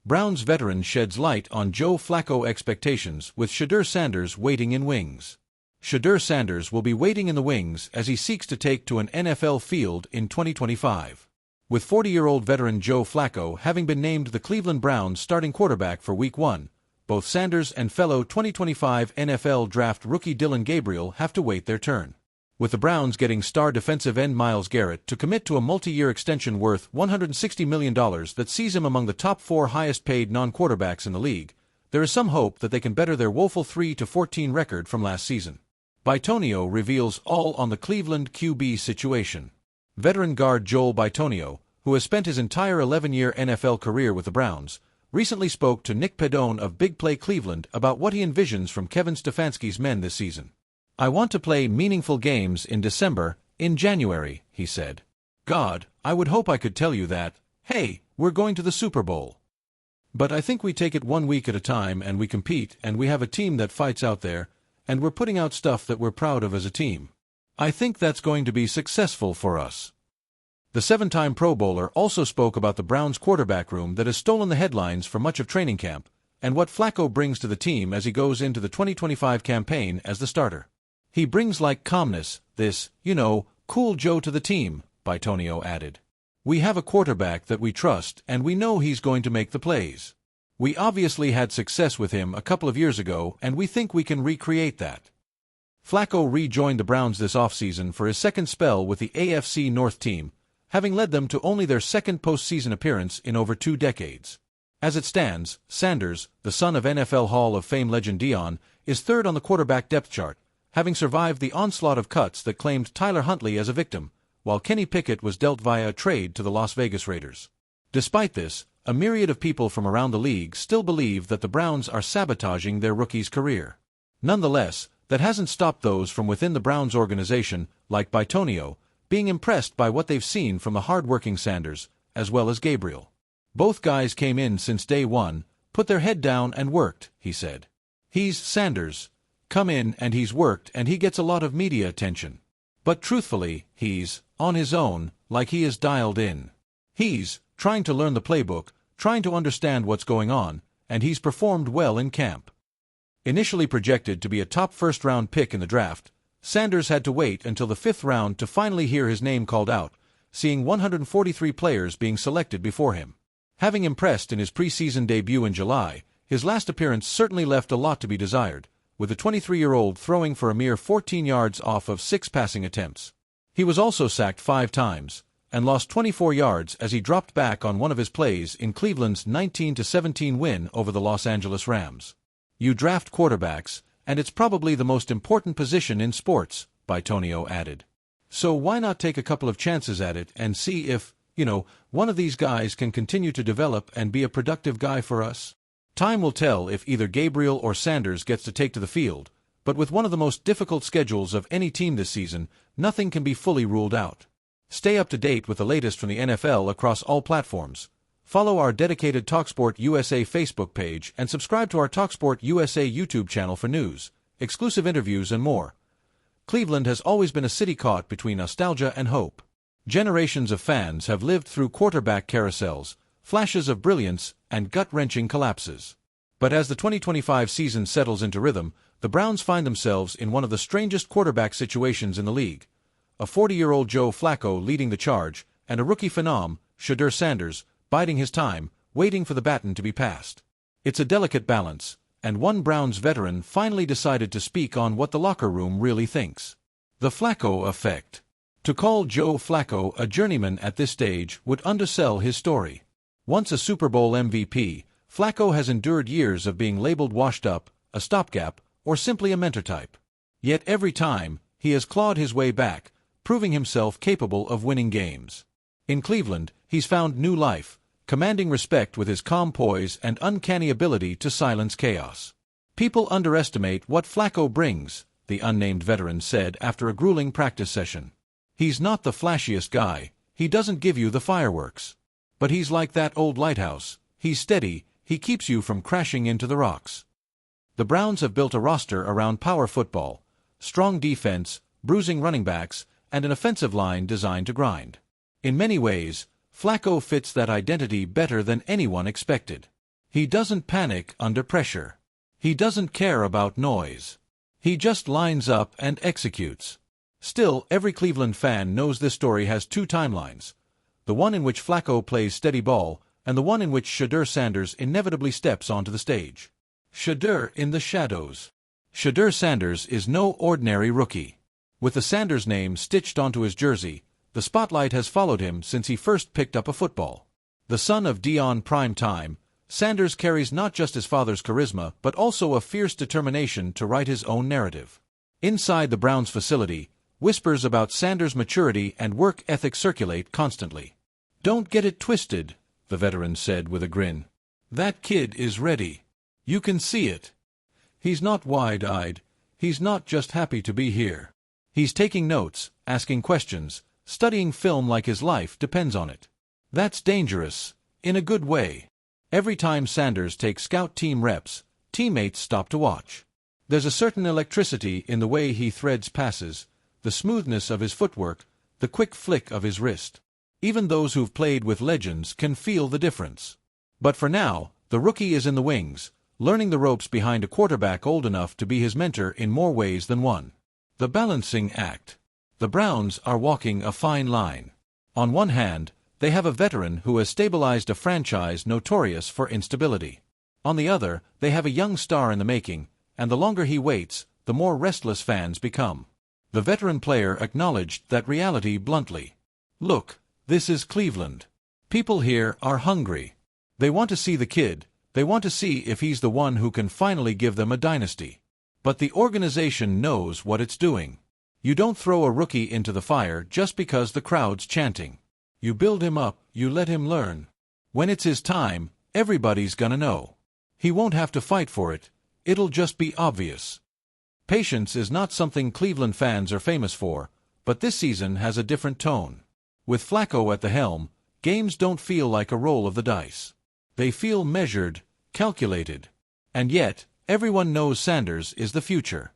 Browns veteran sheds light on Joe Flacco expectations with Shedeur Sanders waiting in wings. Shedeur Sanders will be waiting in the wings as he seeks to take to an NFL field in 2025. With 40-year-old veteran Joe Flacco having been named the Cleveland Browns starting quarterback for Week 1, both Sanders and fellow 2025 NFL draft rookie Dillon Gabriel have to wait their turn. With the Browns getting star defensive end Myles Garrett to commit to a multi-year extension worth $160 million that sees him among the top 4 highest-paid non-quarterbacks in the league, there is some hope that they can better their woeful 3-14 record from last season. Bitonio reveals all on the Cleveland QB situation. Veteran guard Joel Bitonio, who has spent his entire 11-year NFL career with the Browns, recently spoke to Pedone of BIGPLAY Cleveland about what he envisions from Kevin Stefanski's men this season. "I want to play meaningful games in December, in January," he said. "God, I would hope I could tell you that, hey, we're going to the Super Bowl. But I think we take it 1 week at a time and we compete and we have a team that fights out there, and we're putting out stuff that we're proud of as a team. I think that's going to be successful for us." The 7-time Pro Bowler also spoke about the Browns' quarterback room that has stolen the headlines for much of training camp, and what Flacco brings to the team as he goes into the 2025 campaign as the starter. "He brings like calmness, this, cool Joe to the team," Bitonio added. "We have a quarterback that we trust and we know he's going to make the plays. We obviously had success with him a couple of years ago and we think we can recreate that." Flacco rejoined the Browns this offseason for his second spell with the AFC North team, having led them to only their second postseason appearance in over 2 decades. As it stands, Sanders, the son of NFL Hall of Fame legend Dillon, is third on the quarterback depth chart, having survived the onslaught of cuts that claimed Tyler Huntley as a victim, while Kenny Pickett was dealt via a trade to the Las Vegas Raiders. Despite this, a myriad of people from around the league still believe that the Browns are sabotaging their rookie's career. Nonetheless, that hasn't stopped those from within the Browns organization, like Bitonio, being impressed by what they've seen from the hard-working Sanders, as well as Gabriel. "Both guys came in since day one, put their head down and worked," he said. "He's Sanders. Come in and he's worked and he gets a lot of media attention. But truthfully, he's on his own, like he is dialed in. He's trying to learn the playbook, trying to understand what's going on, and he's performed well in camp." Initially projected to be a top first-round pick in the draft, Sanders had to wait until the 5th round to finally hear his name called out, seeing 143 players being selected before him. Having impressed in his preseason debut in July, his last appearance certainly left a lot to be desired, with the 23-year-old throwing for a mere 14 yards off of 6 passing attempts. He was also sacked 5 times, and lost 24 yards as he dropped back on one of his plays in Cleveland's 19-17 win over the Los Angeles Rams. "You draft quarterbacks, and it's probably the most important position in sports," Bitonio added. "So why not take a couple of chances at it and see if, one of these guys can continue to develop and be a productive guy for us? Time will tell if either Gabriel or Sanders gets to take to the field, but with one of the most difficult schedules of any team this season, nothing can be fully ruled out." Stay up to date with the latest from the NFL across all platforms. Follow our dedicated TalkSport USA Facebook page and subscribe to our TalkSport USA YouTube channel for news, exclusive interviews, and more. Cleveland has always been a city caught between nostalgia and hope. Generations of fans have lived through quarterback carousels, flashes of brilliance, and gut-wrenching collapses. But as the 2025 season settles into rhythm, the Browns find themselves in one of the strangest quarterback situations in the league. A 40-year-old Joe Flacco leading the charge, and a rookie phenom, Shedeur Sanders, biding his time, waiting for the baton to be passed. It's a delicate balance, and one Browns veteran finally decided to speak on what the locker room really thinks. The Flacco effect. To call Joe Flacco a journeyman at this stage would undersell his story. Once a Super Bowl MVP, Flacco has endured years of being labeled washed up, a stopgap, or simply a mentor type. Yet every time, he has clawed his way back, proving himself capable of winning games. In Cleveland, he's found new life, commanding respect with his calm poise and uncanny ability to silence chaos. "People underestimate what Flacco brings," the unnamed veteran said after a grueling practice session. "He's not the flashiest guy, he doesn't give you the fireworks. But he's like that old lighthouse, he's steady, he keeps you from crashing into the rocks." The Browns have built a roster around power football, strong defense, bruising running backs, and an offensive line designed to grind. In many ways, Flacco fits that identity better than anyone expected. He doesn't panic under pressure. He doesn't care about noise. He just lines up and executes. Still, every Cleveland fan knows this story has two timelines. The one in which Flacco plays steady ball, and the one in which Shedeur Sanders inevitably steps onto the stage. Shedeur in the shadows. Shedeur Sanders is no ordinary rookie. With the Sanders name stitched onto his jersey, the spotlight has followed him since he first picked up a football. The son of Deion Prime Time, Sanders carries not just his father's charisma but also a fierce determination to write his own narrative. Inside the Browns facility, whispers about Sanders' maturity and work ethic circulate constantly. "Don't get it twisted," the veteran said with a grin. "That kid is ready. You can see it. He's not wide-eyed. He's not just happy to be here. He's taking notes, asking questions, studying film like his life depends on it. That's dangerous, in a good way." Every time Sanders takes scout team reps, teammates stop to watch. There's a certain electricity in the way he threads passes, the smoothness of his footwork, the quick flick of his wrist. Even those who've played with legends can feel the difference. But for now, the rookie is in the wings, learning the ropes behind a quarterback old enough to be his mentor in more ways than one. The balancing act. The Browns are walking a fine line. On one hand, they have a veteran who has stabilized a franchise notorious for instability. On the other, they have a young star in the making, and the longer he waits, the more restless fans become. The veteran player acknowledged that reality bluntly. "Look, this is Cleveland. People here are hungry. They want to see the kid, they want to see if he's the one who can finally give them a dynasty. But the organization knows what it's doing. You don't throw a rookie into the fire just because the crowd's chanting. You build him up, you let him learn. When it's his time, everybody's gonna know. He won't have to fight for it, it'll just be obvious." Patience is not something Cleveland fans are famous for, but this season has a different tone. With Flacco at the helm, games don't feel like a roll of the dice. They feel measured, calculated. And yet, everyone knows Sanders is the future.